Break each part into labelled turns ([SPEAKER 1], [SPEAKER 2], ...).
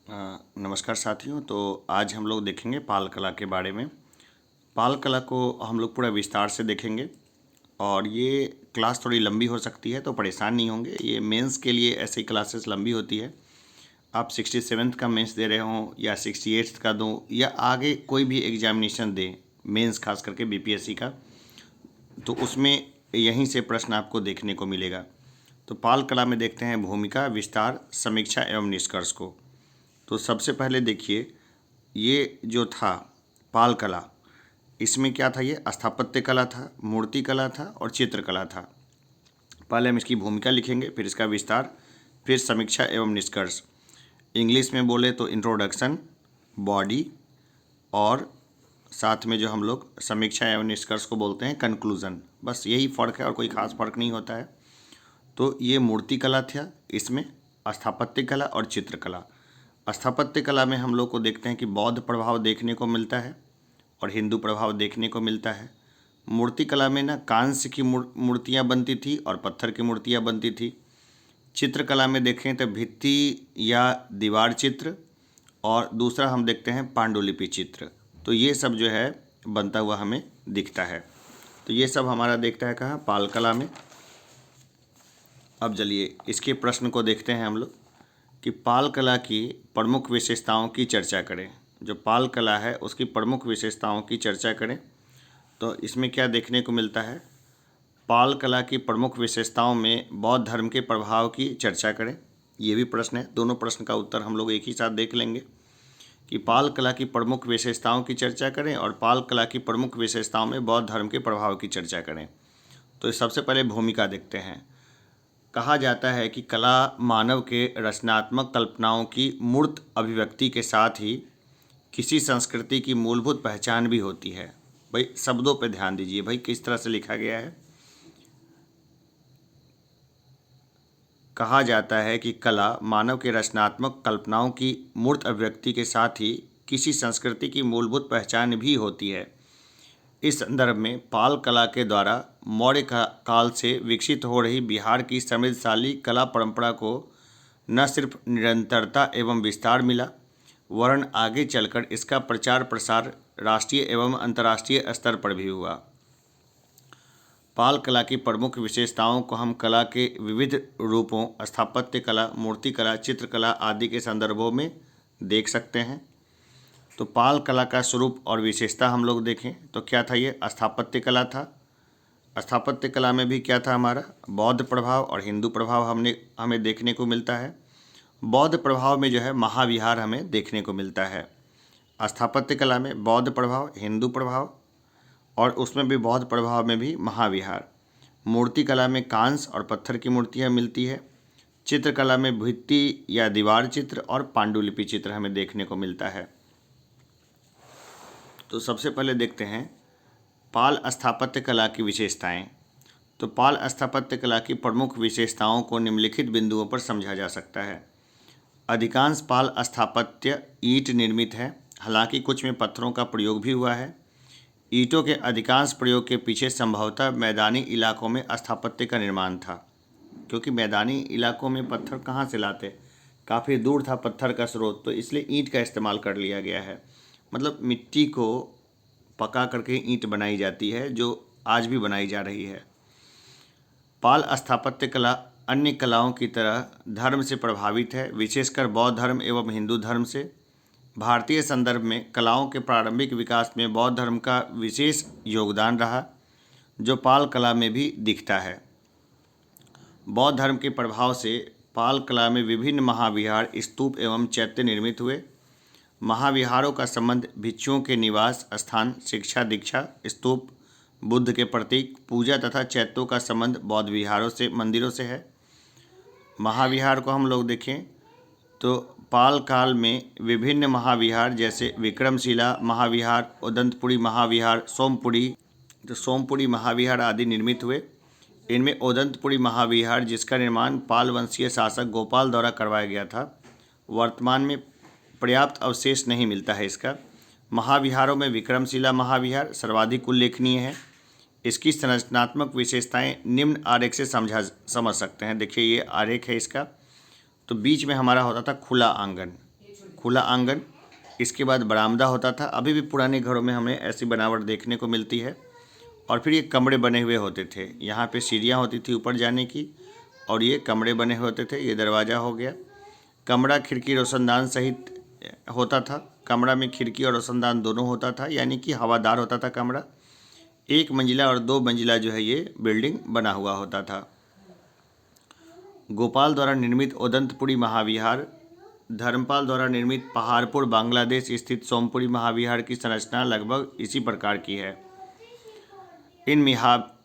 [SPEAKER 1] नमस्कार साथियों। तो आज हम लोग देखेंगे पाल कला के बारे में। पाल कला को हम लोग पूरा विस्तार से देखेंगे और ये क्लास थोड़ी लंबी हो सकती है, तो परेशान नहीं होंगे। ये मेंस के लिए ऐसी क्लासेस लंबी होती है। आप 67th का मेंस दे रहे हों या 68th का दूं या आगे कोई भी एग्जामिनेशन दें, मेंस खास करके बीपीएससी का, तो उसमें यहीं से प्रश्न आपको देखने को मिलेगा। तो पाल कला में देखते हैं भूमिका, विस्तार, समीक्षा एवं निष्कर्ष को। तो सबसे पहले देखिए, ये जो था पाल कला, इसमें क्या था? ये स्थापत्य कला था, मूर्ति कला था और चित्रकला था। पहले हम इसकी भूमिका लिखेंगे, फिर इसका विस्तार, फिर समीक्षा एवं निष्कर्ष। इंग्लिश में बोले तो इंट्रोडक्शन, बॉडी, और साथ में जो हम लोग समीक्षा एवं निष्कर्ष को बोलते हैं कंक्लूजन। बस यही फ़र्क है और कोई ख़ास फ़र्क नहीं होता है। तो ये मूर्ति कला था, इसमें स्थापत्य कला और चित्रकला। स्थापत्य कला में हम लोग को देखते हैं कि बौद्ध प्रभाव देखने को मिलता है और हिंदू प्रभाव देखने को मिलता है। मूर्ति कला में ना कांस्य की मूर्तियाँ बनती थी और पत्थर की मूर्तियाँ बनती थी। चित्रकला में देखें तो भित्ति या दीवार चित्र, और दूसरा हम देखते हैं पांडुलिपि चित्र। तो ये सब जो है बनता हुआ हमें दिखता है। तो ये सब हमारा देखता है कहाँ? पाल कला में। अब चलिए इसके प्रश्न को देखते हैं हम लोग कि पाल कला की प्रमुख विशेषताओं की चर्चा करें। जो पाल कला है उसकी प्रमुख विशेषताओं की चर्चा करें। तो इसमें क्या देखने को मिलता है? पाल कला की प्रमुख विशेषताओं में बौद्ध धर्म के प्रभाव की चर्चा करें। ये भी प्रश्न है, दोनों प्रश्न का उत्तर हम लोग एक ही साथ देख लेंगे कि पाल कला की प्रमुख विशेषताओं की चर्चा करें और पाल कला की प्रमुख विशेषताओं में बौद्ध धर्म के प्रभाव की चर्चा करें। तो सबसे पहले भूमिका देखते हैं। कहा जाता है कि कला मानव के रचनात्मक कल्पनाओं की मूर्त अभिव्यक्ति के साथ ही किसी संस्कृति की मूलभूत पहचान भी होती है। भाई शब्दों पे ध्यान दीजिए, भाई किस तरह से लिखा गया है। कहा जाता है कि कला मानव के रचनात्मक कल्पनाओं की मूर्त अभिव्यक्ति के साथ ही किसी संस्कृति की मूलभूत पहचान भी होती है। इस संदर्भ में पाल कला के द्वारा मौर्य काल से विकसित हो रही बिहार की समृद्धशाली कला परंपरा को न सिर्फ निरंतरता एवं विस्तार मिला, वरन आगे चलकर इसका प्रचार प्रसार राष्ट्रीय एवं अंतर्राष्ट्रीय स्तर पर भी हुआ। पाल कला की प्रमुख विशेषताओं को हम कला के विविध रूपों, स्थापत्य कला, मूर्ति कला, चित्रकला आदि के संदर्भों में देख सकते हैं। तो पाल कला का स्वरूप और विशेषता हम लोग देखें तो क्या था? ये स्थापत्य कला था। स्थापत्य कला में भी क्या था? हमारा बौद्ध प्रभाव और हिंदू प्रभाव हमें देखने को मिलता है। बौद्ध प्रभाव में जो है महाविहार हमें देखने को मिलता है। स्थापत्य कला में बौद्ध प्रभाव, हिंदू प्रभाव, और उसमें भी बौद्ध प्रभाव में भी महाविहार। मूर्ति कला में कांस्य और पत्थर की मूर्तियाँ मिलती है। चित्रकला में भित्ति या दीवार चित्र और पांडुलिपि चित्र हमें देखने को मिलता है। तो सबसे पहले देखते हैं पाल स्थापत्य कला की विशेषताएं। तो पाल स्थापत्य कला की प्रमुख विशेषताओं को निम्नलिखित बिंदुओं पर समझा जा सकता है। अधिकांश पाल स्थापत्य ईंट निर्मित है, हालांकि कुछ में पत्थरों का प्रयोग भी हुआ है। ईंटों के अधिकांश प्रयोग के पीछे संभवतः मैदानी इलाकों में स्थापत्य का निर्माण था, क्योंकि मैदानी इलाकों में पत्थर कहाँ से लाते? काफ़ी दूर था पत्थर का स्रोत, तो इसलिए ईंट का इस्तेमाल कर लिया गया है। मतलब मिट्टी को पका करके ईंट बनाई जाती है, जो आज भी बनाई जा रही है। पाल स्थापत्य कला अन्य कलाओं की तरह धर्म से प्रभावित है, विशेषकर बौद्ध धर्म एवं हिंदू धर्म से। भारतीय संदर्भ में कलाओं के प्रारंभिक विकास में बौद्ध धर्म का विशेष योगदान रहा, जो पाल कला में भी दिखता है। बौद्ध धर्म के प्रभाव से पाल कला में विभिन्न महाविहार, स्तूप एवं चैत्य निर्मित हुए। महाविहारों का संबंध भिक्षुओं के निवास स्थान, शिक्षा दीक्षा, स्तूप, बुद्ध के प्रतीक, पूजा तथा चैत्यों का संबंध बौद्ध विहारों से, मंदिरों से है। महाविहार को हम लोग देखें तो पाल काल में विभिन्न महाविहार जैसे विक्रमशिला महाविहार, उदंतपुरी महाविहार, सोमपुरी महाविहार आदि निर्मित हुए। इनमें उदंतपुरी महाविहार, जिसका निर्माण पाल वंशीय शासक गोपाल द्वारा करवाया गया था, वर्तमान में पर्याप्त अवशेष नहीं मिलता है इसका। महाविहारों में विक्रमशिला महाविहार सर्वाधिक उल्लेखनीय है। इसकी संरचनात्मक विशेषताएं निम्न आरेख से समझ सकते हैं। देखिए ये आरेख है इसका। तो बीच में हमारा होता था खुला आंगन, खुला आंगन, इसके बाद बरामदा होता था। अभी भी पुराने घरों में हमें ऐसी बनावट देखने को मिलती है। और फिर ये कमरे बने हुए होते थे, यहाँ पे सीढ़ियाँ होती थी ऊपर जाने की, और ये कमरे बने हुए होते थे। ये दरवाज़ा हो गया। कमरा खिड़की रोशनदान सहित होता था। कमरा में खिड़की और रोशनदान दोनों होता था, यानी कि हवादार होता था कमरा। 1 मंजिला और 2 मंजिला जो है ये बिल्डिंग बना हुआ होता था। गोपाल द्वारा निर्मित उदंतपुरी महाविहार, धर्मपाल द्वारा निर्मित पहाड़पुर बांग्लादेश स्थित सोमपुरी महाविहार की संरचना लगभग इसी प्रकार की है। इन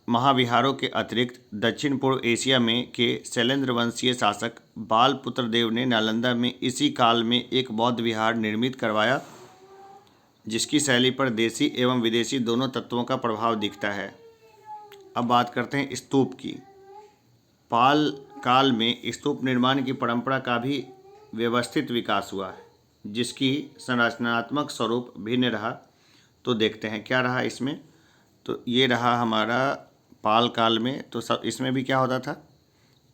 [SPEAKER 1] महाविहारों के अतिरिक्त दक्षिण पूर्व एशिया में के शैलेंद्र वंशीय शासक बालपुत्र देव ने नालंदा में इसी काल में एक बौद्ध विहार निर्मित करवाया, जिसकी शैली पर देसी एवं विदेशी दोनों तत्वों का प्रभाव दिखता है। अब बात करते हैं स्तूप की। पाल काल में स्तूप निर्माण की परंपरा का भी व्यवस्थित विकास हुआ है, जिसकी संरचनात्मक स्वरूप भिन्न रहा। तो देखते हैं क्या रहा इसमें। तो ये रहा हमारा पाल काल में। तो सब इसमें भी क्या होता था,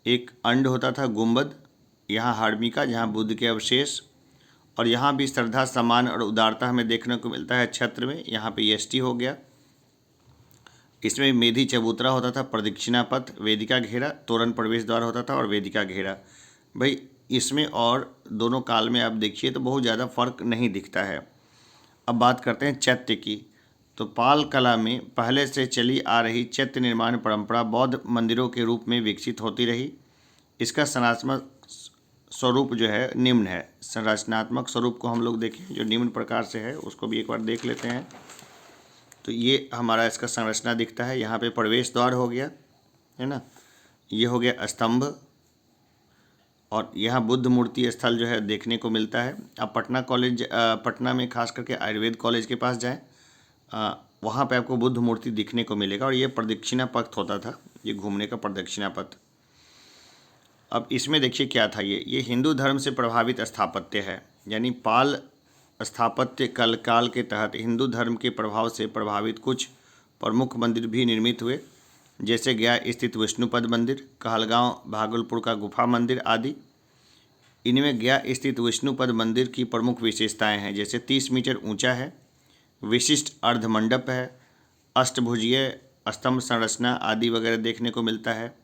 [SPEAKER 1] एक अंड होता था, गुंबद, यहाँ हर्मिका जहाँ बुद्ध के अवशेष, और यहाँ भी श्रद्धा, सम्मान और उदारता हमें देखने को मिलता है छत्र में। यहाँ पे यष्टि हो गया। इसमें मेधी चबूतरा होता था, प्रदक्षिणा पथ, वेदिका घेरा, तोरण प्रवेश द्वार होता था और वेदिका घेरा। भाई इसमें और दोनों काल में आप देखिए तो बहुत ज़्यादा फर्क नहीं दिखता है। अब बात करते हैं चैत्य की। तो पाल कला में पहले से चली आ रही चैत्य निर्माण परंपरा बौद्ध मंदिरों के रूप में विकसित होती रही। इसका संरचनात्मक स्वरूप जो है निम्न है। संरचनात्मक स्वरूप को हम लोग देखें जो निम्न प्रकार से है, उसको भी एक बार देख लेते हैं। तो ये हमारा इसका संरचना दिखता है। यहाँ पे प्रवेश द्वार हो गया, है ना, ये हो गया स्तंभ, और यहाँ बुद्ध मूर्ति स्थल जो है देखने को मिलता है। आप पटना में खास करके आयुर्वेद कॉलेज के पास जाएं, वहाँ पे आपको बुद्ध मूर्ति दिखने को मिलेगा। और ये प्रदक्षिणा पथ होता था, ये घूमने का प्रदक्षिणा पथ। अब इसमें देखिए क्या था, ये हिंदू धर्म से प्रभावित स्थापत्य है, यानी पाल स्थापत्य काल के तहत हिंदू धर्म के प्रभाव से प्रभावित कुछ प्रमुख मंदिर भी निर्मित हुए, जैसे गया स्थित विष्णुपद मंदिर, कहलगांव भागलपुर का गुफा मंदिर आदि। इनमें गया स्थित विष्णुपद मंदिर की प्रमुख विशेषताएं हैं, जैसे 30 मीटर ऊंचा है, विशिष्ट अर्धमंडप है, अष्टभुजीय स्तंभ संरचना आदि वगैरह देखने को मिलता है।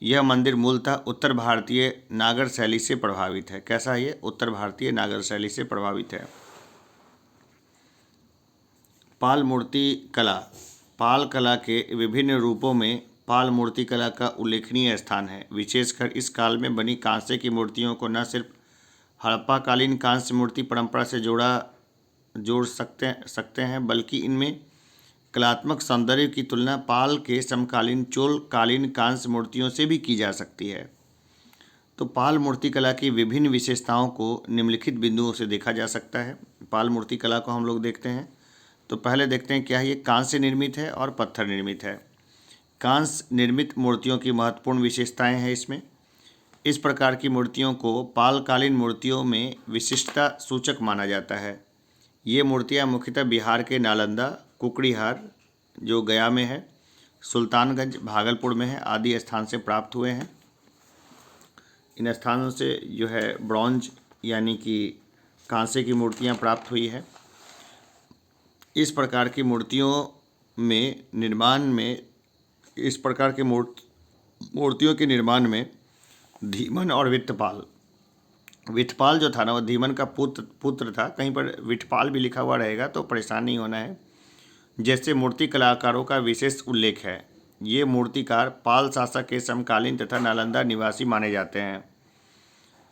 [SPEAKER 1] यह मंदिर मूलतः उत्तर भारतीय नागर शैली से प्रभावित है। कैसा है ये? उत्तर भारतीय नागर शैली से प्रभावित है। पाल मूर्ति कला। पाल कला के विभिन्न रूपों में पाल मूर्ति कला का उल्लेखनीय स्थान है। विशेषकर इस काल में बनी कांसे की मूर्तियों को न सिर्फ हड़प्पाकालीन कांस्य मूर्ति परंपरा से जोड़ सकते हैं, बल्कि इनमें कलात्मक सौंदर्य की तुलना पाल के समकालीन चोल कालीन कांस्य मूर्तियों से भी की जा सकती है। तो पाल मूर्ति कला की विभिन्न विशेषताओं को निम्नलिखित बिंदुओं से देखा जा सकता है। पाल मूर्ति कला को हम लोग देखते हैं। तो पहले देखते हैं क्या है, ये कांस्य निर्मित है और पत्थर निर्मित है। कांस्य निर्मित मूर्तियों की महत्वपूर्ण विशेषताएं हैं इसमें। इस प्रकार की मूर्तियों को पालकालीन मूर्तियों में विशिष्टता सूचक माना जाता है। ये मूर्तियां मुख्यतः बिहार के नालंदा, कुकड़ीहार जो गया में है, सुल्तानगंज भागलपुर में है आदि स्थान से प्राप्त हुए हैं। इन स्थानों से जो है ब्रॉन्ज यानी कि कांसे की मूर्तियां प्राप्त हुई है। इस प्रकार की मूर्तियों में निर्माण में इस प्रकार के मूर्तियों के निर्माण में धीमन और विठपाल जो था ना, वो धीमन का पुत्र था। कहीं पर विठपाल भी लिखा हुआ रहेगा तो परेशान नहीं होना है। जैसे मूर्ति कलाकारों का विशेष उल्लेख है। ये मूर्तिकार पाल शासक के समकालीन तथा नालंदा निवासी माने जाते हैं।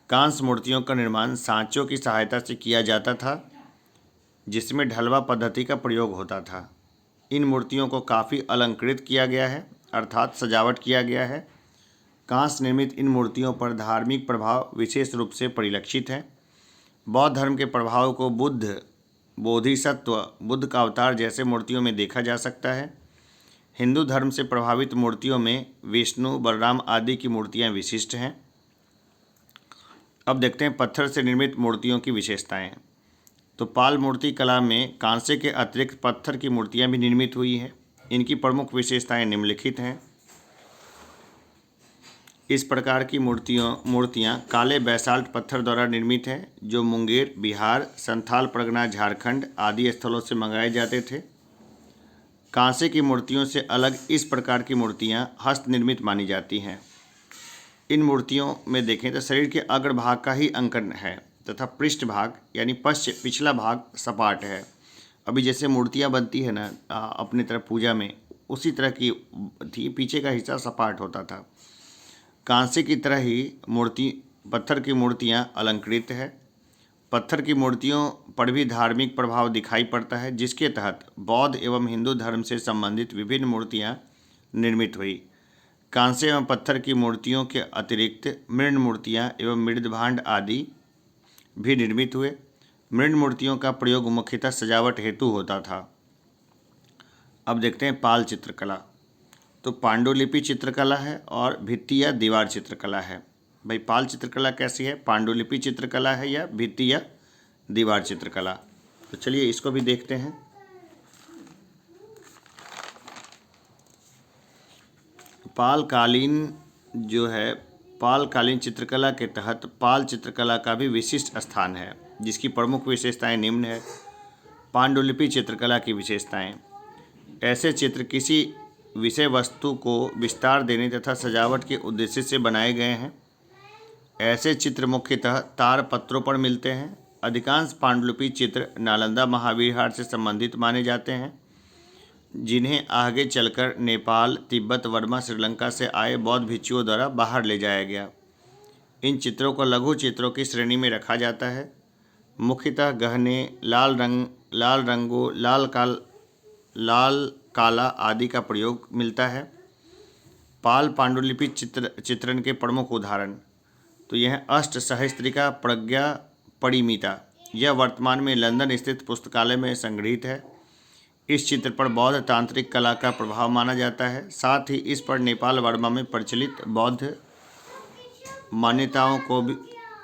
[SPEAKER 1] कांस्य मूर्तियों का निर्माण सांचों की सहायता से किया जाता था, जिसमें ढलवा पद्धति का प्रयोग होता था। इन मूर्तियों को काफ़ी अलंकृत किया गया है, अर्थात सजावट किया गया है। कांस्य निर्मित इन मूर्तियों पर धार्मिक प्रभाव विशेष रूप से परिलक्षित है। बौद्ध धर्म के प्रभाव को बुद्ध, बोधिसत्व, बुद्ध का अवतार जैसे मूर्तियों में देखा जा सकता है। हिंदू धर्म से प्रभावित मूर्तियों में विष्णु, बलराम आदि की मूर्तियां विशिष्ट हैं। अब देखते हैं पत्थर से निर्मित मूर्तियों की विशेषताएं। तो पाल मूर्ति कला में कांसे के अतिरिक्त पत्थर की मूर्तियां भी निर्मित हुई हैं। इनकी प्रमुख विशेषताएं निम्नलिखित हैं। इस प्रकार की मूर्तियाँ काले बैसाल्ट पत्थर द्वारा निर्मित हैं, जो मुंगेर, बिहार, संथाल परगना, झारखंड आदि स्थलों से मंगाए जाते थे। कांसे की मूर्तियों से अलग इस प्रकार की मूर्तियाँ हस्त निर्मित मानी जाती हैं। इन मूर्तियों में देखें तो शरीर के अग्रभाग का ही अंकन है तथा पृष्ठभाग यानी पिछला भाग सपाट है। अभी जैसे मूर्तियाँ बनती है ना अपने तरफ पूजा में, उसी तरह की थी, पीछे का हिस्सा सपाट होता था। कांसे की तरह ही पत्थर की मूर्तियाँ अलंकृत है। पत्थर की मूर्तियों पर भी धार्मिक प्रभाव दिखाई पड़ता है, जिसके तहत बौद्ध एवं हिंदू धर्म से संबंधित विभिन्न मूर्तियाँ निर्मित हुई। कांसे एवं पत्थर की मूर्तियों के अतिरिक्त मृण मूर्तियाँ एवं मृदभांड आदि भी निर्मित हुए। मृण मूर्तियों का प्रयोग मुख्यतः सजावट हेतु होता था। अब देखते हैं पाल चित्रकला। तो पांडुलिपि चित्रकला है और भित्ति या दीवार चित्रकला है। भाई पाल चित्रकला कैसी है, पांडुलिपि चित्रकला है या भित्ति या दीवार चित्रकला? तो चलिए इसको भी देखते हैं। पालकालीन जो है, पालकालीन चित्रकला के तहत पाल चित्रकला का भी विशिष्ट स्थान है, जिसकी प्रमुख विशेषताएं निम्न है। पांडुलिपि चित्रकला की विशेषताएं: ऐसे चित्र किसी विषय वस्तु को विस्तार देने तथा सजावट के उद्देश्य से बनाए गए हैं। ऐसे चित्र मुख्यतः तारपत्रों पर मिलते हैं। अधिकांश पांडुलिपि चित्र नालंदा महावीर हाट से संबंधित माने जाते हैं, जिन्हें आगे चलकर नेपाल, तिब्बत, वर्मा, श्रीलंका से आए बौद्ध भिक्षुओं द्वारा बाहर ले जाया गया। इन चित्रों को लघु चित्रों की श्रेणी में रखा जाता है। मुख्यतः गहने, लाल काला आदि का प्रयोग मिलता है। पाल पांडुलिपि चित्रण के प्रमुख उदाहरण: तो यह अष्ट सहस्त्रिका प्रज्ञा परिमिता, यह वर्तमान में लंदन स्थित पुस्तकालय में संग्रहित है। इस चित्र पर बौद्ध तांत्रिक कला का प्रभाव माना जाता है। साथ ही इस पर नेपाल, वर्मा में प्रचलित बौद्ध मान्यताओं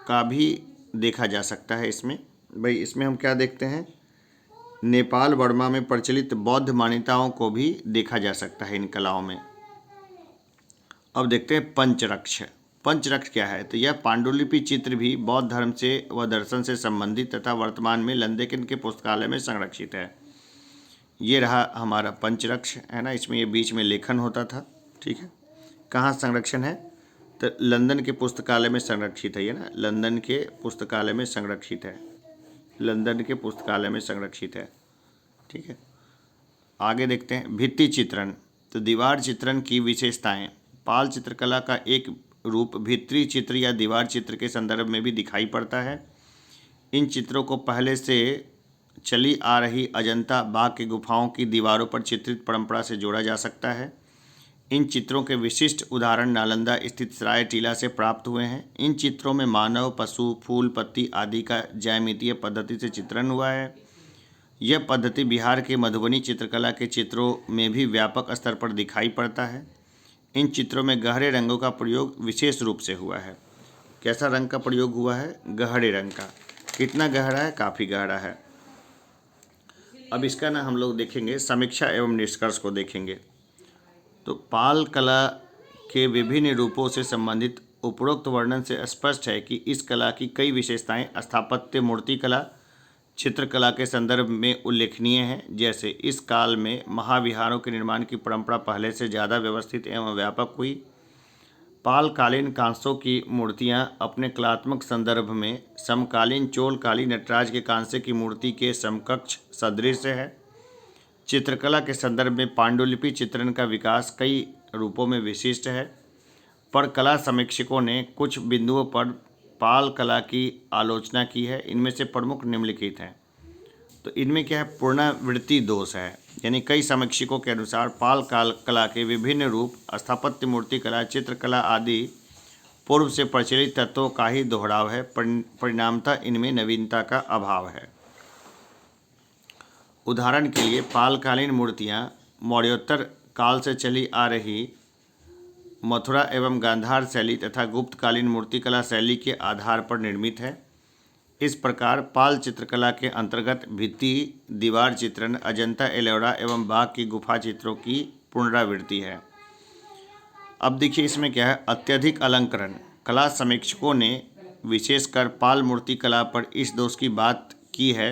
[SPEAKER 1] का भी देखा जा सकता है। इसमें हम क्या देखते हैं, नेपाल, वर्मा में प्रचलित बौद्ध मान्यताओं को भी देखा जा सकता है इन कलाओं में। अब देखते हैं पंचरक्ष। पंचरक्ष क्या है? तो यह पांडुलिपि चित्र भी बौद्ध धर्म से व दर्शन से संबंधित तथा वर्तमान में लंदन के पुस्तकालय में संरक्षित है। ये रहा हमारा पंचरक्ष, है ना। इसमें ये बीच में लेखन होता था, ठीक है। कहाँ संरक्षण है? तो लंदन के पुस्तकालय में संरक्षित है, ये ना, लंदन के पुस्तकालय में संरक्षित है, लंदन के पुस्तकालय में संरक्षित है, ठीक है। आगे देखते हैं भित्ति चित्रण। तो दीवार चित्रण की विशेषताएं: पाल चित्रकला का एक रूप भित्ति चित्र या दीवार चित्र के संदर्भ में भी दिखाई पड़ता है। इन चित्रों को पहले से चली आ रही अजंता बाघ की गुफाओं की दीवारों पर चित्रित परंपरा से जोड़ा जा सकता है। इन चित्रों के विशिष्ट उदाहरण नालंदा स्थित सराय टीला से प्राप्त हुए हैं। इन चित्रों में मानव, पशु, फूल, पत्ती आदि का ज्यामितीय पद्धति से चित्रण हुआ है। यह पद्धति बिहार के मधुबनी चित्रकला के चित्रों में भी व्यापक स्तर पर दिखाई पड़ता है। इन चित्रों में गहरे रंगों का प्रयोग विशेष रूप से हुआ है। कैसा रंग का प्रयोग हुआ है? गहरे रंग का। कितना गहरा है? काफ़ी गहरा है। अब इसका ना हम लोग देखेंगे समीक्षा एवं निष्कर्ष को देखेंगे। तो पाल कला के विभिन्न रूपों से संबंधित उपरोक्त वर्णन से स्पष्ट है कि इस कला की कई विशेषताएं स्थापत्य, मूर्तिकला, चित्रकला के संदर्भ में उल्लेखनीय हैं। जैसे इस काल में महाविहारों के निर्माण की परंपरा पहले से ज़्यादा व्यवस्थित एवं व्यापक हुई। पालकालीन कांसों की मूर्तियां अपने कलात्मक संदर्भ में समकालीन चोलकालीन नटराज के कांसे की मूर्ति के समकक्ष सदृश है। चित्रकला के संदर्भ में पांडुलिपि चित्रण का विकास कई रूपों में विशिष्ट है, पर कला समीक्षकों ने कुछ बिंदुओं पर पाल कला की आलोचना की है। इनमें से प्रमुख निम्नलिखित हैं। तो इनमें क्या है? पुनरावृत्ति दोष है, यानी कई समीक्षकों के अनुसार पाल कला के विभिन्न रूप स्थापत्य, मूर्तिकला, चित्रकला आदि पूर्व से प्रचलित तत्वों का ही दोहराव है। परिणामतः इनमें नवीनता का अभाव है। उदाहरण के लिए पालकालीन मूर्तियाँ मौर्योत्तर काल से चली आ रही मथुरा एवं गांधार शैली तथा गुप्तकालीन मूर्तिकला शैली के आधार पर निर्मित है। इस प्रकार पाल चित्रकला के अंतर्गत भित्ति, दीवार चित्रण, अजंता एलोरा एवं बाघ की गुफा चित्रों की पुनरावृत्ति है। अब देखिए इसमें क्या है, अत्यधिक अलंकरण। कला समीक्षकों ने विशेषकर पाल मूर्ति कला पर इस दोष की बात की है।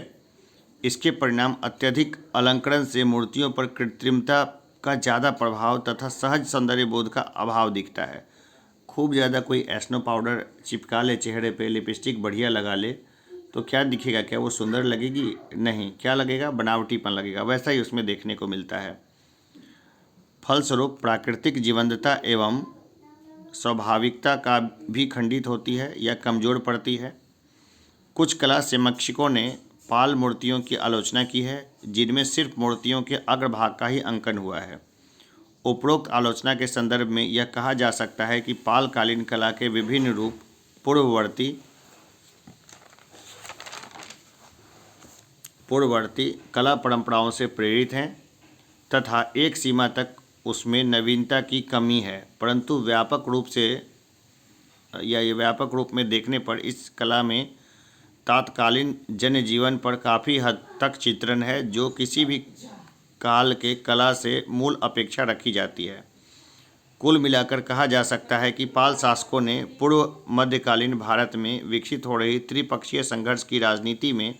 [SPEAKER 1] इसके परिणाम अत्यधिक अलंकरण से मूर्तियों पर कृत्रिमता का ज़्यादा प्रभाव तथा सहज सौंदर्य बोध का अभाव दिखता है। खूब ज़्यादा कोई एस्नो पाउडर चिपका ले चेहरे पे, लिपस्टिक बढ़िया लगा ले, तो क्या दिखेगा? क्या वो सुंदर लगेगी? नहीं, क्या लगेगा? बनावटीपन लगेगा। वैसा ही उसमें देखने को मिलता है। फलस्वरूप प्राकृतिक जीवंतता एवं स्वाभाविकता का भी खंडित होती है या कमज़ोर पड़ती है। कुछ कला समीक्षकों ने पाल मूर्तियों की आलोचना की है जिनमें सिर्फ मूर्तियों के अग्रभाग का ही अंकन हुआ है। उपरोक्त आलोचना के संदर्भ में यह कहा जा सकता है कि पालकालीन कला के विभिन्न रूप पूर्ववर्ती कला परंपराओं से प्रेरित हैं तथा एक सीमा तक उसमें नवीनता की कमी है, परंतु व्यापक रूप में देखने पर इस कला में तात्कालीन जनजीवन पर काफ़ी हद तक चित्रण है जो किसी भी काल के कला से मूल अपेक्षा रखी जाती है। कुल मिलाकर कहा जा सकता है कि पाल शासकों ने पूर्व मध्यकालीन भारत में विकसित हो रही त्रिपक्षीय संघर्ष की राजनीति में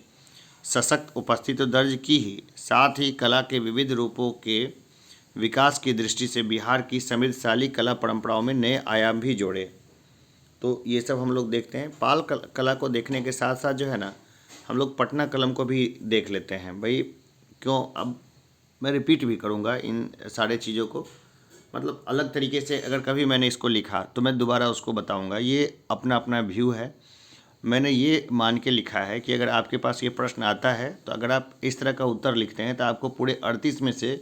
[SPEAKER 1] सशक्त उपस्थिति दर्ज की ही, साथ ही कला के विविध रूपों के विकास की दृष्टि से बिहार की समृद्धशाली कला परंपराओं में नए आयाम भी जोड़े। तो ये सब हम लोग देखते हैं। पाल कला को देखने के साथ साथ जो है ना, हम लोग पटना कलम को भी देख लेते हैं। भाई क्यों, अब मैं रिपीट भी करूँगा इन सारे चीज़ों को, मतलब अलग तरीके से अगर कभी मैंने इसको लिखा तो मैं दोबारा उसको बताऊँगा। ये अपना अपना व्यू है। मैंने ये मान के लिखा है कि अगर आपके पास ये प्रश्न आता है तो अगर आप इस तरह का उत्तर लिखते हैं तो आपको पूरे 38 में से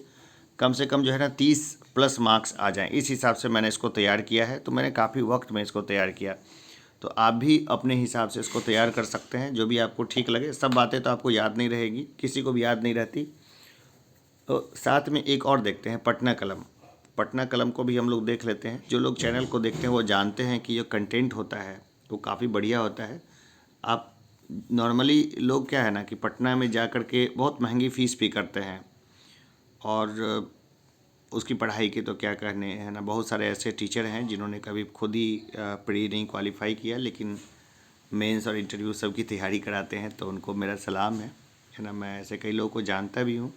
[SPEAKER 1] कम जो है ना 30 प्लस मार्क्स आ जाएं। इस हिसाब से मैंने इसको तैयार किया है। तो मैंने काफ़ी वक्त में इसको तैयार किया, तो आप भी अपने हिसाब से इसको तैयार कर सकते हैं, जो भी आपको ठीक लगे। सब बातें तो आपको याद नहीं रहेगी, किसी को भी याद नहीं रहती। तो साथ में एक और देखते हैं, पटना कलम। पटना कलम को भी हम लोग देख लेते हैं। जो लोग चैनल को देखते हैं वो जानते हैं कि जो कंटेंट होता है वो काफ़ी बढ़िया होता है। आप नॉर्मली लोग क्या है ना कि पटना में जा कर के बहुत महंगी फ़ीस भी करते हैं, और उसकी पढ़ाई के तो क्या कहने हैं ना। बहुत सारे ऐसे टीचर हैं जिन्होंने कभी खुद ही प्री नहीं क्वालिफाई किया, लेकिन मेंस और इंटरव्यू सब की तैयारी कराते हैं, तो उनको मेरा सलाम है ना। मैं ऐसे कई लोगों को जानता भी हूँ,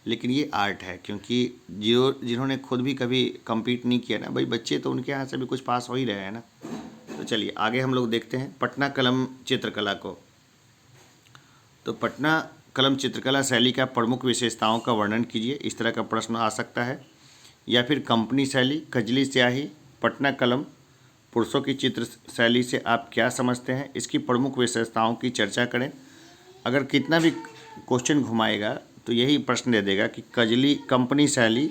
[SPEAKER 1] लेकिन ये आर्ट है, क्योंकि जिन्होंने खुद भी कभी कम्पीट नहीं किया ना, भाई बच्चे तो उनके यहाँ से भी कुछ पास हो ही रहे हैं ना। तो चलिए आगे हम लोग देखते हैं पटना कलम चित्रकला को। तो पटना कलम चित्रकला शैली का प्रमुख विशेषताओं का वर्णन कीजिए, इस तरह का प्रश्न आ सकता है। या फिर कंपनी शैली, कजली स्याही, पटना कलम, पुरुषों की चित्र शैली से आप क्या समझते हैं, इसकी प्रमुख विशेषताओं की चर्चा करें। अगर कितना भी क्वेश्चन घुमाएगा तो यही प्रश्न दे देगा कि कजली कंपनी शैली,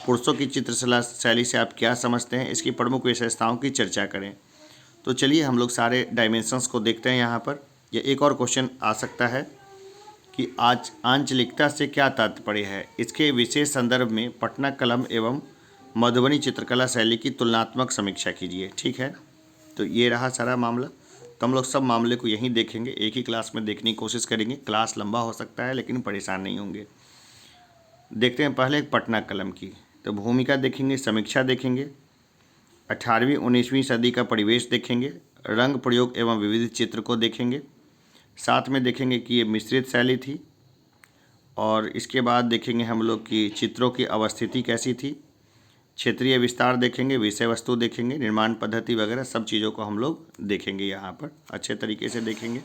[SPEAKER 1] पुरुषों की चित्र शैली से आप क्या समझते हैं, इसकी प्रमुख विशेषताओं की चर्चा करें। तो चलिए हम लोग सारे डायमेंशंस को देखते हैं यहाँ पर। यह एक और क्वेश्चन आ सकता है कि आज आंचलिकता से क्या तात्पर्य है, इसके विशेष संदर्भ में पटना कलम एवं मधुबनी चित्रकला शैली की तुलनात्मक समीक्षा कीजिए। ठीक है, तो ये रहा सारा मामला। तो हम लोग सब मामले को यहीं देखेंगे, एक ही क्लास में देखने की कोशिश करेंगे। क्लास लंबा हो सकता है लेकिन परेशान नहीं होंगे। देखते हैं पहले पटना कलम की। तो भूमिका देखेंगे, समीक्षा देखेंगे, 18वीं 19वीं सदी का परिवेश देखेंगे, रंग प्रयोग एवं विविध चित्र को देखेंगे, साथ में देखेंगे कि ये मिश्रित शैली थी, और इसके बाद देखेंगे हम लोग कि चित्रों की अवस्थिति कैसी थी, क्षेत्रीय विस्तार देखेंगे, विषय वस्तु देखेंगे, निर्माण पद्धति वगैरह सब चीज़ों को हम लोग देखेंगे यहाँ पर, अच्छे तरीके से देखेंगे।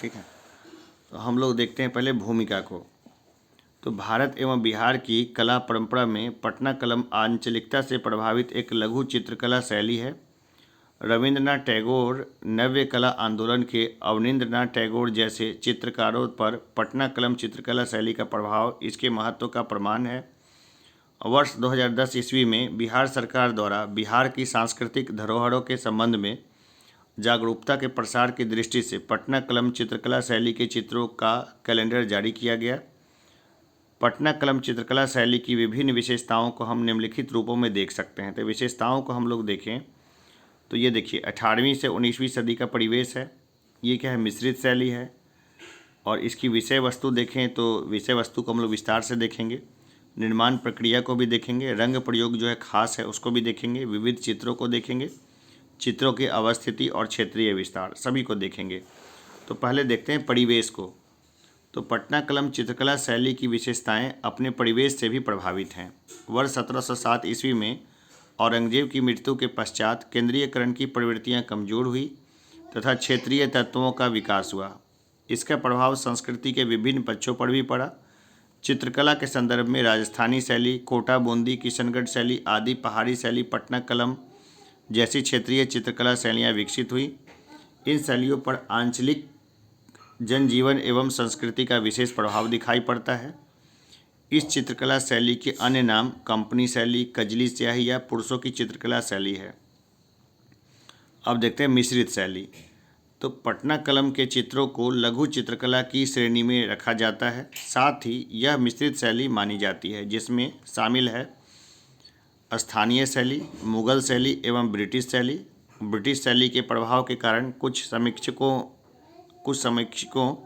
[SPEAKER 1] ठीक है, तो हम लोग देखते हैं पहले भूमिका को। तो भारत एवं बिहार की कला परंपरा में पटना कलम आंचलिकता से प्रभावित एक लघु चित्रकला शैली है। रविंद्रनाथ टैगोर नव्य कला आंदोलन के अवनींद्रनाथ टैगोर जैसे चित्रकारों पर पटना कलम चित्रकला शैली का प्रभाव इसके महत्व का प्रमाण है। वर्ष 2010 ईस्वी में बिहार सरकार द्वारा बिहार की सांस्कृतिक धरोहरों के संबंध में जागरूकता के प्रसार की दृष्टि से पटना कलम चित्रकला शैली के चित्रों का कैलेंडर जारी किया गया। पटना कलम चित्रकला शैली की विभिन्न विशेषताओं को हम निम्नलिखित रूपों में देख सकते हैं। तो विशेषताओं को हम लोग देखें तो ये देखिए 18वीं से 19वीं सदी का परिवेश है। ये क्या है, मिश्रित शैली है। और इसकी विषय वस्तु देखें तो विषय वस्तु को हम लोग विस्तार से देखेंगे। निर्माण प्रक्रिया को भी देखेंगे, रंग प्रयोग जो है खास है उसको भी देखेंगे, विविध चित्रों को देखेंगे, चित्रों की अवस्थिति और क्षेत्रीय विस्तार सभी को देखेंगे। तो पहले देखते हैं परिवेश को। तो पटना कलम चित्रकला शैली की विशेषताएं अपने परिवेश से भी प्रभावित हैं। वर्ष 1707 ईस्वी में औरंगजेब की मृत्यु के पश्चात केंद्रीयकरण की प्रवृत्तियां कमजोर हुई तथा क्षेत्रीय तत्वों का विकास हुआ। इसका प्रभाव संस्कृति के विभिन्न पक्षों पर भी पड़ा। चित्रकला के संदर्भ में राजस्थानी शैली, कोटा बूंदी, किशनगढ़ शैली आदि, पहाड़ी शैली, पटना कलम जैसी क्षेत्रीय चित्रकला शैलियाँ विकसित हुई। इन शैलियों पर आंचलिक जनजीवन एवं संस्कृति का विशेष प्रभाव दिखाई पड़ता है। इस चित्रकला शैली के अन्य नाम कंपनी शैली, कजली स्याही या पुरुषों की चित्रकला शैली है। अब देखते हैं मिश्रित शैली। तो पटना कलम के चित्रों को लघु चित्रकला की श्रेणी में रखा जाता है। साथ ही यह मिश्रित शैली मानी जाती है, जिसमें शामिल है स्थानीय शैली, मुगल शैली एवं ब्रिटिश शैली। ब्रिटिश शैली के प्रभाव के कारण कुछ समीक्षकों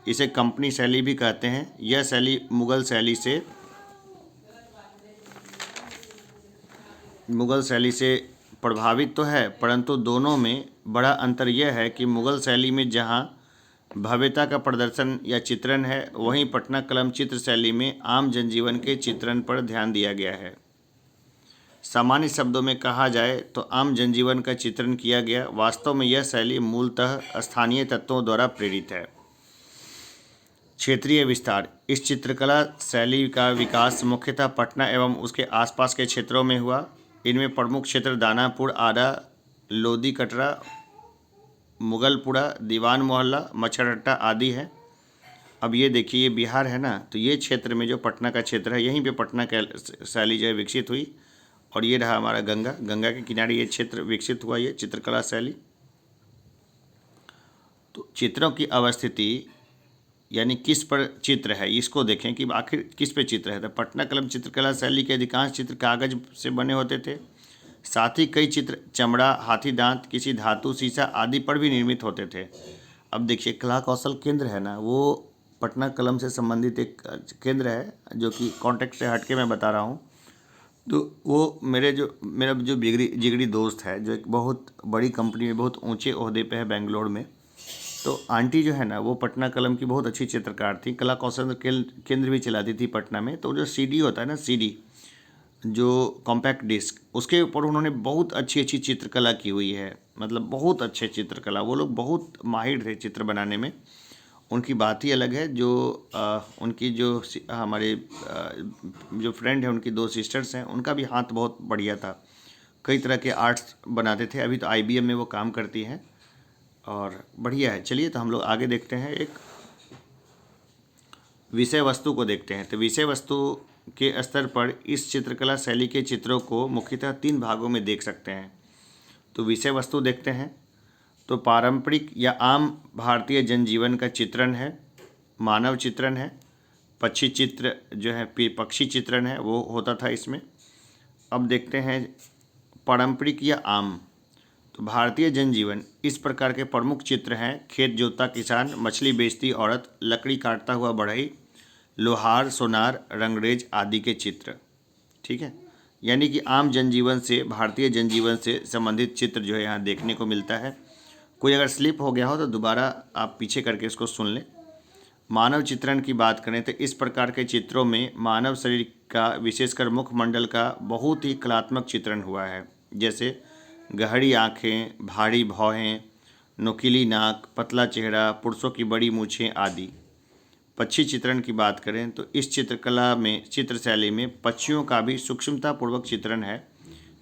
[SPEAKER 1] इसे कंपनी शैली भी कहते हैं। यह शैली मुगल शैली से प्रभावित तो है, परंतु दोनों में बड़ा अंतर यह है कि मुगल शैली में जहां भव्यता का प्रदर्शन या चित्रण है, वहीं पटना कलम चित्र शैली में आम जनजीवन के चित्रण पर ध्यान दिया गया है। सामान्य शब्दों में कहा जाए तो आम जनजीवन का चित्रण किया गया। वास्तव में यह शैली मूलतः स्थानीय तत्वों द्वारा प्रेरित है। क्षेत्रीय विस्तार। इस चित्रकला शैली का विकास मुख्यतः पटना एवं उसके आसपास के क्षेत्रों में हुआ। इनमें प्रमुख क्षेत्र दानापुर, आरा, लोधी कटरा, मुगलपुरा, दीवान मोहल्ला, मच्छरहट्टा आदि है। अब ये देखिए, ये बिहार है ना, तो ये क्षेत्र में जो पटना का क्षेत्र है, यहीं पे पटना का शैली जो है विकसित हुई। और ये रहा हमारा गंगा के किनारे ये क्षेत्र विकसित हुआ, ये चित्रकला शैली। तो चित्रों की अवस्थिति यानी किस पर चित्र है, इसको देखें कि आखिर किस पे चित्र है। तो पटना कलम चित्रकला शैली के अधिकांश चित्र कागज से बने होते थे। साथ ही कई चित्र चमड़ा, हाथी दांत, किसी धातु, शीशा आदि पर भी निर्मित होते थे। अब देखिए, कला कौशल केंद्र है ना, वो पटना कलम से संबंधित एक केंद्र है, जो कि कॉन्टेक्स्ट से हटके मैं बता रहा हूँ। तो वो मेरा जो जिगरी दोस्त है, जो एक बहुत बड़ी कंपनी में बहुत ऊंचे ओहदे पे है बेंगलोर में। तो आंटी जो है ना, वो पटना कलम की बहुत अच्छी चित्रकार थी। कला कौशल केंद्र भी चलाती थी पटना में। तो जो सीडी होता है ना, सीडी जो कॉम्पैक्ट डिस्क, उसके ऊपर उन्होंने बहुत अच्छी अच्छी चित्रकला की हुई है। मतलब बहुत अच्छे चित्रकला, वो लोग बहुत माहिर थे चित्र बनाने में। उनकी बात ही अलग है। उनकी जो हमारे जो फ्रेंड है, उनकी 2 सिस्टर्स हैं, उनका भी हाथ बहुत बढ़िया था। कई तरह के आर्ट्स बनाते थे। अभी तो IBM में वो काम करती हैं और बढ़िया है। चलिए, तो हम लोग आगे देखते हैं, एक विषय वस्तु को देखते हैं। तो विषय वस्तु के स्तर पर इस चित्रकला शैली के चित्रों को मुख्यतः 3 भागों में देख सकते हैं। तो विषय वस्तु देखते हैं। तो पारंपरिक या आम भारतीय जनजीवन का चित्रण है, मानव चित्रण है, पक्षी चित्र जो है पक्षी चित्रण है, वो होता था इसमें। अब देखते हैं पारंपरिक या आम। तो भारतीय जनजीवन, इस प्रकार के प्रमुख चित्र हैं: खेत जोतता किसान, मछली बेचती औरत, लकड़ी काटता हुआ बढ़ई, लोहार, सोनार, रंगरेज आदि के चित्र। ठीक है, यानी कि आम जनजीवन से, भारतीय जनजीवन से संबंधित चित्र जो है यहाँ देखने को मिलता है। कोई अगर स्लिप हो गया हो तो दोबारा आप पीछे करके इसको सुन लें। मानव चित्रण की बात करें तो इस प्रकार के चित्रों में मानव शरीर का, विशेषकर मुखमंडल का बहुत ही कलात्मक चित्रण हुआ है, जैसे गहरी आँखें, भारी भौहें, नुकीली नाक, पतला चेहरा, पुरुषों की बड़ी मूछें आदि। पक्षी चित्रण की बात करें तो इस चित्रकला में, चित्र शैली में पक्षियों का भी सूक्ष्मतापूर्वक चित्रण है,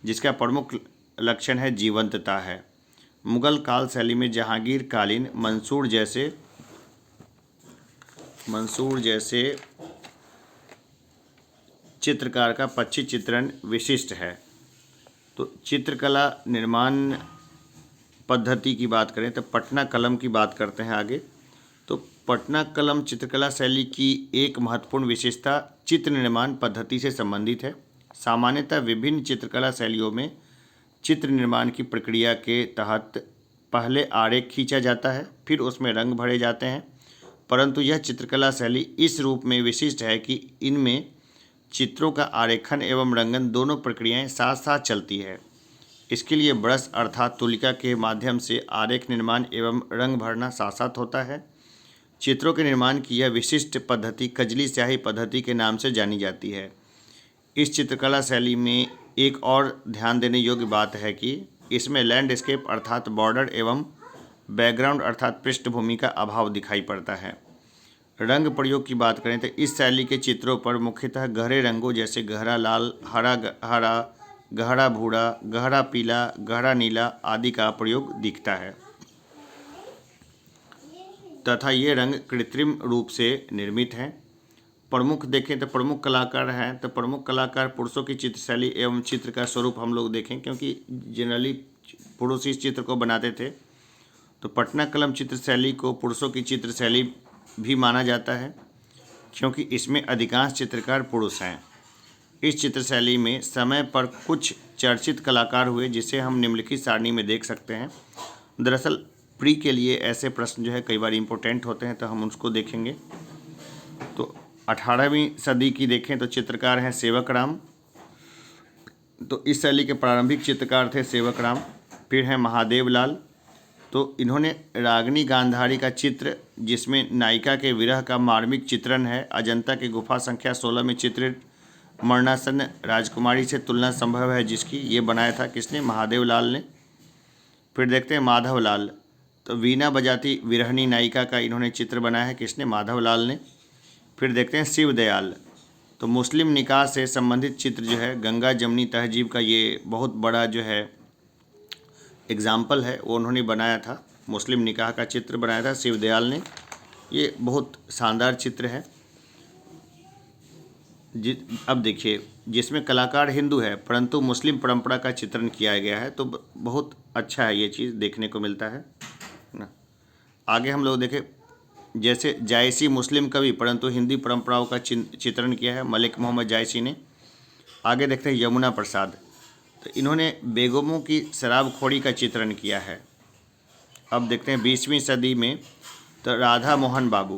[SPEAKER 1] जिसका प्रमुख लक्षण है जीवंतता है। मुगल काल शैली में जहांगीर कालीन मंसूर जैसे चित्रकार का पक्षी चित्रण विशिष्ट है। तो चित्रकला निर्माण पद्धति की बात करें तो पटना कलम की बात करते हैं आगे। तो पटना कलम चित्रकला शैली की एक महत्वपूर्ण विशेषता चित्र निर्माण पद्धति से संबंधित है। सामान्यतः विभिन्न चित्रकला शैलियों में चित्र निर्माण की प्रक्रिया के तहत पहले आरेख खींचा जाता है, फिर उसमें रंग भरे जाते हैं। परंतु यह चित्रकला शैली इस रूप में विशिष्ट है कि इनमें चित्रों का आरेखन एवं रंगन दोनों प्रक्रियाएं साथ साथ चलती है। इसके लिए ब्रश अर्थात तुलिका के माध्यम से आरेख निर्माण एवं रंग भरना साथ साथ होता है। चित्रों के निर्माण की यह विशिष्ट पद्धति कजली स्याही पद्धति के नाम से जानी जाती है। इस चित्रकला शैली में एक और ध्यान देने योग्य बात है कि इसमें लैंडस्केप अर्थात बॉर्डर एवं बैकग्राउंड अर्थात पृष्ठभूमि का अभाव दिखाई पड़ता है। रंग प्रयोग की बात करें तो इस शैली के चित्रों पर मुख्यतः गहरे रंगों जैसे गहरा लाल, हरा, गहरा भूरा, गहरा पीला, गहरा नीला आदि का प्रयोग दिखता है तथा ये रंग कृत्रिम रूप से निर्मित हैं। प्रमुख देखें तो प्रमुख कलाकार हैं तो प्रमुख कलाकार पुरुषों की चित्रशैली एवं चित्र का स्वरूप हम लोग देखें, क्योंकि जनरली पुरुष इस चित्र को बनाते थे, तो पटना कलम चित्रशैली को पुरुषों की चित्रशैली भी माना जाता है क्योंकि इसमें अधिकांश चित्रकार पुरुष हैं। इस चित्रशैली में समय पर कुछ चर्चित कलाकार हुए जिसे हम निम्नलिखित सारणी में देख सकते हैं। दरअसल प्री के लिए ऐसे प्रश्न जो है कई बार इम्पोर्टेंट होते हैं, तो हम उसको देखेंगे। तो 18वीं सदी की देखें तो चित्रकार हैं सेवक राम, तो इस शैली के प्रारंभिक चित्रकार थे सेवक राम। फिर हैं महादेव लाल, तो इन्होंने रागिनी गांधारी का चित्र जिसमें नायिका के विरह का मार्मिक चित्रण है, अजंता की गुफा संख्या 16 में चित्रित मरणासन्न राजकुमारी से तुलना संभव है जिसकी, ये बनाया था किसने? महादेव लाल ने। फिर देखते हैं माधव लाल, तो वीणा बजाती विरहनी नायिका का इन्होंने चित्र बनाया है, किसने? माधव लाल ने। फिर देखते हैं शिव दयाल, तो मुस्लिम निकाह से संबंधित चित्र जो है गंगा जमनी तहजीब का ये बहुत बड़ा जो है एग्जाम्पल है, वो उन्होंने बनाया था, मुस्लिम निकाह का चित्र बनाया था शिव दयाल ने। ये बहुत शानदार चित्र है। अब देखिए, जिसमें कलाकार हिंदू है परंतु मुस्लिम परंपरा का चित्रण किया गया है, तो बहुत अच्छा है, ये चीज़ देखने को मिलता है ना। आगे हम लोग देखें, जैसे जायसी मुस्लिम कवि परंतु हिंदी परंपराओं का चित्रण किया है मलिक मोहम्मद जायसी ने। आगे देखते हैं यमुना प्रसाद, तो इन्होंने बेगमों की शराबखोरी का चित्रण किया है। अब देखते हैं 20वीं सदी में तो राधा मोहन बाबू,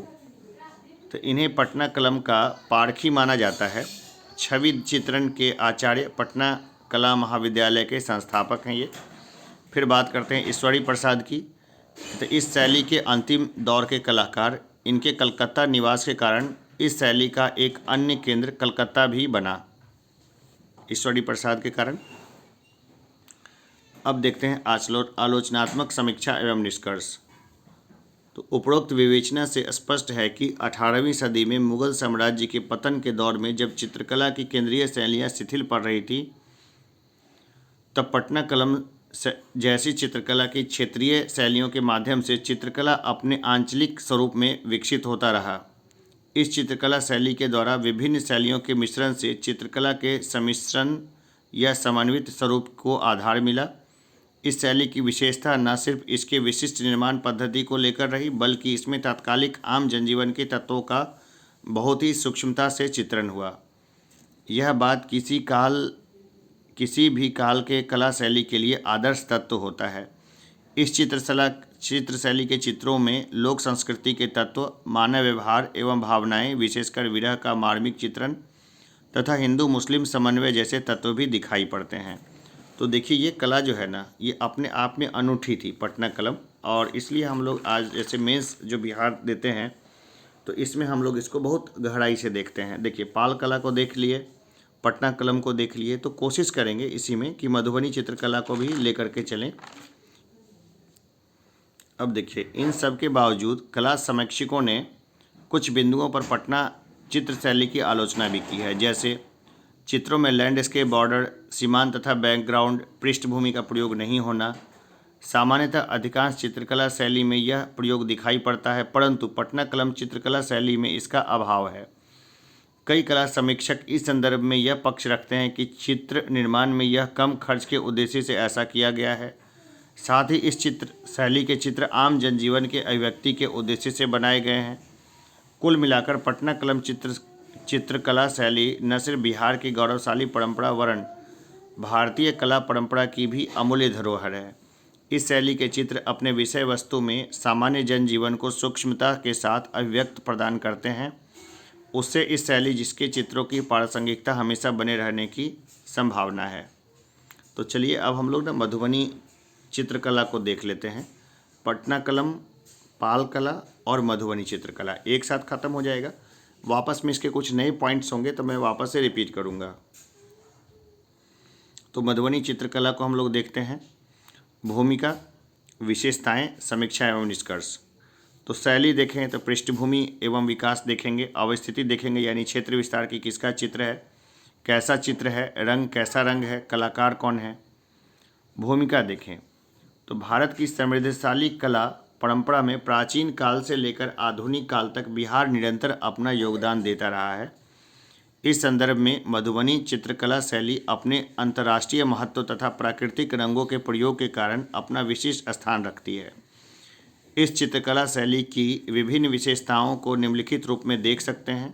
[SPEAKER 1] तो इन्हें पटना कलम का पारखी माना जाता है। छवि चित्रण के आचार्य, पटना कला महाविद्यालय के संस्थापक हैं ये। फिर बात करते हैं ईश्वरी प्रसाद की, तो इस शैली के अंतिम दौर के कलाकार। इनके कलकत्ता निवास के कारण इस शैली का एक अन्य केंद्र कलकत्ता भी बना, ईश्वरी प्रसाद के कारण। अब देखते हैं आलोचनात्मक समीक्षा एवं निष्कर्ष। तो उपरोक्त विवेचना से स्पष्ट है कि 18वीं सदी में मुगल साम्राज्य के पतन के दौर में जब चित्रकला की केंद्रीय शैलियाँ शिथिल पड़ रही थी, तब पटना कलम जैसी चित्रकला की क्षेत्रीय शैलियों के माध्यम से चित्रकला अपने आंचलिक स्वरूप में विकसित होता रहा। इस चित्रकला शैली के द्वारा विभिन्न शैलियों के मिश्रण से चित्रकला के सम्मिश्रण या समन्वित स्वरूप को आधार मिला। इस शैली की विशेषता न सिर्फ इसके विशिष्ट निर्माण पद्धति को लेकर रही, बल्कि इसमें तात्कालिक आम जनजीवन के तत्वों का बहुत ही सूक्ष्मता से चित्रण हुआ। यह बात किसी भी काल के कला शैली के लिए आदर्श तत्व होता है। इस चित्र शैली के चित्रों में लोक संस्कृति के तत्व, मानव व्यवहार एवं भावनाएं, विशेषकर विरह का मार्मिक चित्रण तथा हिंदू मुस्लिम समन्वय जैसे तत्व भी दिखाई पड़ते हैं। तो देखिए, ये कला जो है ना, ये अपने आप में अनूठी थी, पटना कलम, और इसलिए हम लोग आज जैसे मेंस जो बिहार देते हैं तो इसमें हम लोग इसको बहुत गहराई से देखते हैं। देखिए, पाल कला को देख लिए, पटना कलम को देख लिए, तो कोशिश करेंगे इसी में कि मधुबनी चित्रकला को भी लेकर के चलें। अब देखिए, इन सब के बावजूद कला समीक्षकों ने कुछ बिंदुओं पर पटना चित्र शैली की आलोचना भी की है, जैसे चित्रों में लैंडस्केप, बॉर्डर, सीमांत तथा बैकग्राउंड पृष्ठभूमि का प्रयोग नहीं होना। सामान्यतः अधिकांश चित्रकला शैली में यह प्रयोग दिखाई पड़ता है, परंतु पटना कलम चित्रकला शैली में इसका अभाव है। कई कला समीक्षक इस संदर्भ में यह पक्ष रखते हैं कि चित्र निर्माण में यह कम खर्च के उद्देश्य से ऐसा किया गया है। साथ ही इस चित्र शैली के चित्र आम जनजीवन के अभिव्यक्ति के उद्देश्य से बनाए गए हैं। कुल मिलाकर पटना कलम चित्रकला शैली न सिर्फ बिहार की गौरवशाली परंपरा वरन भारतीय कला परंपरा की भी अमूल्य धरोहर है। इस शैली के चित्र अपने विषय वस्तु में सामान्य जनजीवन को सूक्ष्मता के साथ अभिव्यक्त प्रदान करते हैं। उससे इस शैली जिसके चित्रों की प्रासंगिकता हमेशा बने रहने की संभावना है। तो चलिए अब हम लोग ना मधुबनी चित्रकला को देख लेते हैं। पटना कलम, पाल कला और मधुबनी चित्रकला एक साथ खत्म हो जाएगा। वापस में इसके कुछ नए पॉइंट्स होंगे तो मैं वापस से रिपीट करूँगा। तो मधुबनी चित्रकला को हम लोग देखते हैं। भूमिका, विशेषताएं, समीक्षा एवं निष्कर्ष। तो शैली देखें तो पृष्ठभूमि एवं विकास देखेंगे, अवस्थिति देखेंगे यानी क्षेत्र विस्तार की किसका चित्र है, कैसा चित्र है, रंग कैसा रंग है, कलाकार कौन है। भूमिका देखें तो भारत की समृद्धशाली कला परंपरा में प्राचीन काल से लेकर आधुनिक काल तक बिहार निरंतर अपना योगदान देता रहा है। इस संदर्भ में मधुबनी चित्रकला शैली अपने अंतर्राष्ट्रीय महत्व तथा प्राकृतिक रंगों के प्रयोग के कारण अपना विशिष्ट स्थान रखती है। इस चित्रकला शैली की विभिन्न विशेषताओं को निम्नलिखित रूप में देख सकते हैं।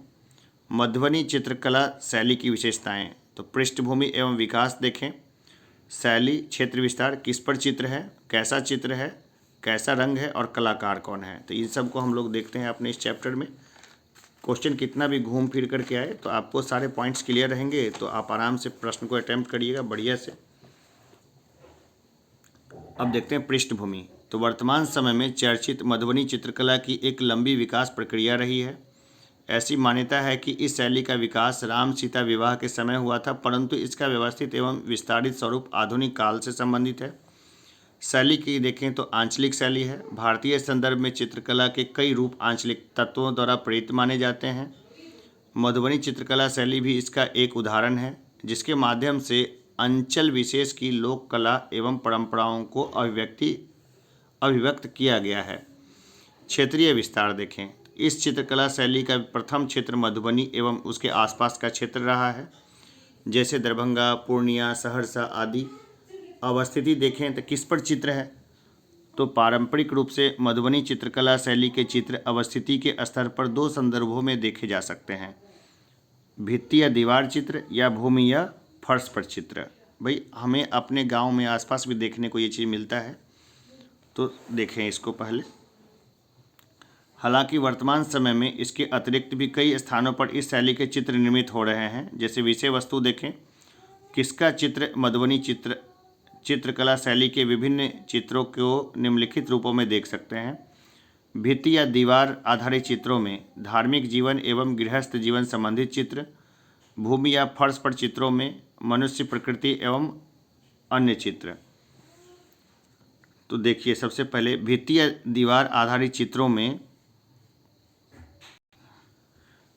[SPEAKER 1] मधुबनी चित्रकला शैली की विशेषताएं तो पृष्ठभूमि एवं विकास देखें, शैली, क्षेत्र विस्तार, किस पर चित्र है, कैसा चित्र है, कैसा रंग है और कलाकार कौन है। तो इन सब को हम लोग देखते हैं अपने इस चैप्टर में। क्वेश्चन कितना भी घूम फिर करके आए तो आपको सारे पॉइंट्स क्लियर रहेंगे, तो आप आराम से प्रश्न को अटेम्प्ट करिएगा बढ़िया से। अब देखते हैं पृष्ठभूमि। तो वर्तमान समय में चर्चित मधुबनी चित्रकला की एक लंबी विकास प्रक्रिया रही है। ऐसी मान्यता है कि इस शैली का विकास राम सीता विवाह के समय हुआ था, परंतु इसका व्यवस्थित एवं विस्तारित स्वरूप आधुनिक काल से संबंधित है। शैली की देखें तो आंचलिक शैली है। भारतीय संदर्भ में चित्रकला के कई रूप आंचलिक तत्वों द्वारा प्रेरित माने जाते हैं। मधुबनी चित्रकला शैली भी इसका एक उदाहरण है, जिसके माध्यम से अंचल विशेष की लोक कला एवं परंपराओं को अभिव्यक्त किया गया है। क्षेत्रीय विस्तार देखें। इस चित्रकला शैली का प्रथम क्षेत्र मधुबनी एवं उसके आसपास का क्षेत्र रहा है, जैसे दरभंगा, पूर्णिया, सहरसा आदि। अवस्थिति देखें तो किस पर चित्र है, तो पारंपरिक रूप से मधुबनी चित्रकला शैली के चित्र अवस्थिति के स्तर पर दो संदर्भों में देखे जा सकते हैं, भित्ति या दीवार चित्र या भूमि या फर्श पर चित्र। भाई हमें अपने गांव में आसपास भी देखने को ये चीज़ मिलता है, तो देखें इसको पहले। हालांकि वर्तमान समय में इसके अतिरिक्त भी कई स्थानों पर इस शैली के चित्र निर्मित हो रहे हैं। जैसे विषय वस्तु देखें, किसका चित्र मधुबनी चित्रकला शैली के विभिन्न चित्रों को निम्नलिखित रूपों में देख सकते हैं। भित्ति या दीवार आधारित चित्रों में धार्मिक जीवन एवं गृहस्थ जीवन संबंधित चित्र, भूमि या फर्श पर चित्रों में मनुष्य, प्रकृति एवं अन्य चित्र। तो देखिए सबसे पहले भित्ति या दीवार आधारित चित्रों में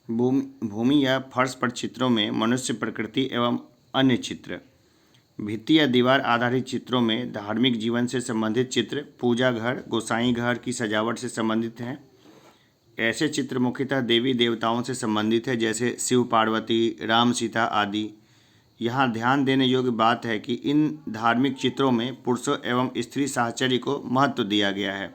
[SPEAKER 1] भूमि या फर्श पर चित्रों में मनुष्य, प्रकृति एवं अन्य चित्र। भित्ति या दीवार आधारित चित्रों में धार्मिक जीवन से संबंधित चित्र, पूजा घर, गोसाई घर की सजावट से संबंधित हैं। ऐसे चित्र मुख्यतः देवी देवताओं से संबंधित है, जैसे शिव पार्वती, राम सीता आदि। यहाँ ध्यान देने योग्य बात है कि इन धार्मिक चित्रों में पुरुषों एवं स्त्री साहचर्य को महत्व दिया गया है।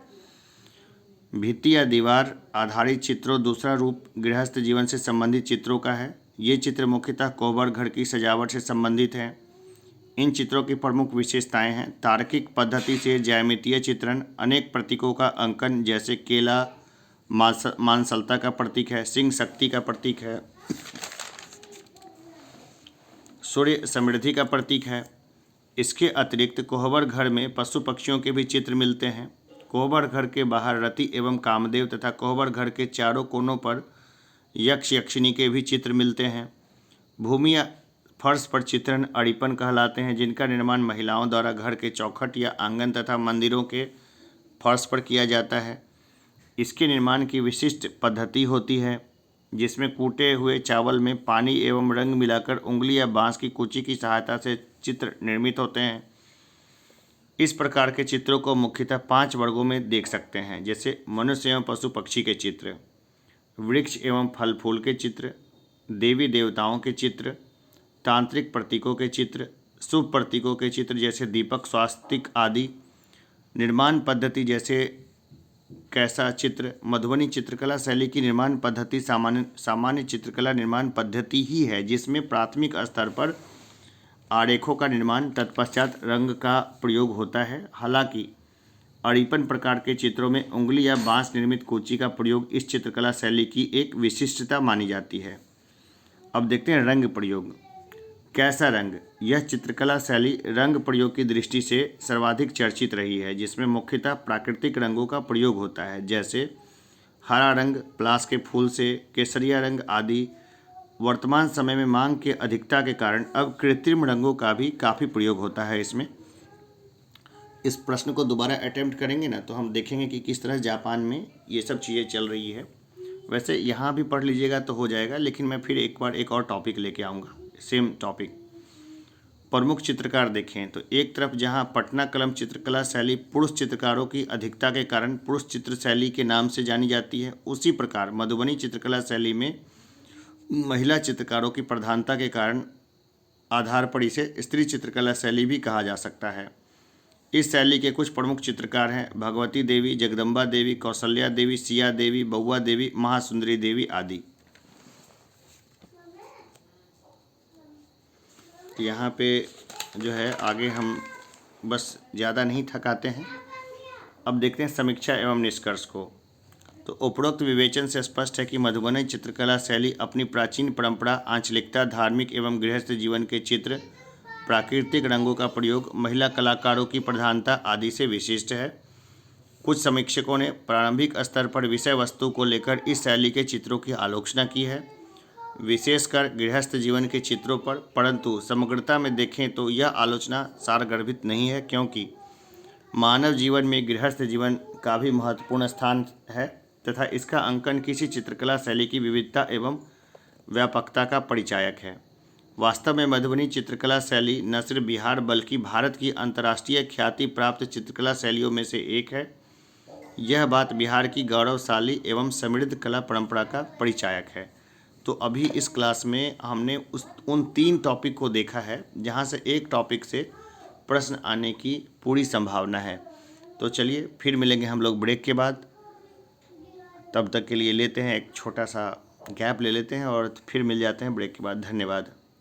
[SPEAKER 1] भित्ति या दीवार आधारित चित्रों दूसरा रूप गृहस्थ जीवन से संबंधित चित्रों का है। ये चित्र मुख्यतः कोहबर घर की सजावट से संबंधित हैं। इन चित्रों की प्रमुख विशेषताएं हैं तार्किक पद्धति से ज्यामितीय चित्रण, अनेक प्रतीकों का अंकन, जैसे केला मांसलता का प्रतीक है, सिंह शक्ति का प्रतीक है, सूर्य समृद्धि का प्रतीक है। इसके अतिरिक्त कोहबर घर में पशु पक्षियों के भी चित्र मिलते हैं। कोहबर घर के बाहर रति एवं कामदेव तथा कोहबर घर के चारों कोनों पर यक्ष यक्षिणी के भी चित्र मिलते हैं। भूमि या फर्श पर चित्रण अड़िपन कहलाते हैं, जिनका निर्माण महिलाओं द्वारा घर के चौखट या आंगन तथा मंदिरों के फर्श पर किया जाता है। इसके निर्माण की विशिष्ट पद्धति होती है, जिसमें कूटे हुए चावल में पानी एवं रंग मिलाकर उंगली या बांस की कुची की सहायता से चित्र निर्मित होते हैं। इस प्रकार के चित्रों को मुख्यतः 5 वर्गों में देख सकते हैं, जैसे मनुष्य एवं पशु पक्षी के चित्र, वृक्ष एवं फल फूल के चित्र, देवी देवताओं के चित्र, तांत्रिक प्रतीकों के चित्र, शुभ प्रतीकों के चित्र जैसे दीपक, स्वास्तिक आदि। निर्माण पद्धति जैसे कैसा चित्र। मधुबनी चित्रकला शैली की निर्माण पद्धति सामान्य चित्रकला निर्माण पद्धति ही है, जिसमें प्राथमिक स्तर पर आरेखों का निर्माण, तत्पश्चात रंग का प्रयोग होता है। हालांकि अड़ीपन प्रकार के चित्रों में उंगली या बांस निर्मित कूची का प्रयोग इस चित्रकला शैली की एक विशिष्टता मानी जाती है। अब देखते हैं रंग प्रयोग। कैसा रंग? यह चित्रकला शैली रंग प्रयोग की दृष्टि से सर्वाधिक चर्चित रही है, जिसमें मुख्यतः प्राकृतिक रंगों का प्रयोग होता है, जैसे हरा रंग पलाश के फूल से, केसरिया रंग आदि। वर्तमान समय में मांग के अधिकता के कारण अब कृत्रिम रंगों का भी काफ़ी प्रयोग होता है इसमें। इस प्रश्न को दोबारा अटेम्प्ट करेंगे ना तो हम देखेंगे कि किस तरह जापान में ये सब चीज़ें चल रही है। वैसे यहाँ भी पढ़ लीजिएगा तो हो जाएगा, लेकिन मैं फिर एक बार एक और टॉपिक लेके आऊँगा, सेम टॉपिक। प्रमुख चित्रकार देखें तो एक तरफ जहाँ पटना कलम चित्रकला शैली पुरुष चित्रकारों की अधिकता के कारण पुरुष चित्र शैली के नाम से जानी जाती है, उसी प्रकार मधुबनी चित्रकला शैली में महिला चित्रकारों की प्रधानता के कारण आधार पर इसे स्त्री चित्रकला शैली भी कहा जा सकता है। इस शैली के कुछ प्रमुख चित्रकार हैं भगवती देवी, जगदम्बा देवी, कौशल्या देवी, सिया देवी, बउआ देवी, महासुंदरी देवी आदि। यहाँ पे जो है आगे हम बस ज़्यादा नहीं थकाते हैं। अब देखते हैं समीक्षा एवं निष्कर्ष को। तो उपरोक्त विवेचन से स्पष्ट है कि मधुबनी चित्रकला शैली अपनी प्राचीन परंपरा, आंचलिकता, धार्मिक एवं गृहस्थ जीवन के चित्र, प्राकृतिक रंगों का प्रयोग, महिला कलाकारों की प्रधानता आदि से विशिष्ट है। कुछ समीक्षकों ने प्रारंभिक स्तर पर विषय वस्तु को लेकर इस शैली के चित्रों की आलोचना की है, विशेषकर गृहस्थ जीवन के चित्रों पर, परंतु समग्रता में देखें तो यह आलोचना सारगर्भित नहीं है, क्योंकि मानव जीवन में गृहस्थ जीवन का भी महत्वपूर्ण स्थान है तथा इसका अंकन किसी चित्रकला शैली की विविधता एवं व्यापकता का परिचायक है। वास्तव में मधुबनी चित्रकला शैली न सिर्फ बिहार बल्कि भारत की अंतर्राष्ट्रीय ख्याति प्राप्त चित्रकला शैलियों में से एक है। यह बात बिहार की गौरवशाली एवं समृद्ध कला परंपरा का परिचायक है। तो अभी इस क्लास में हमने उन 3 टॉपिक को देखा है जहां से एक टॉपिक से प्रश्न आने की पूरी संभावना है। तो चलिए फिर मिलेंगे हम लोग ब्रेक के बाद। तब तक के लिए लेते हैं एक छोटा सा गैप ले लेते हैं और फिर मिल जाते हैं ब्रेक के बाद। धन्यवाद।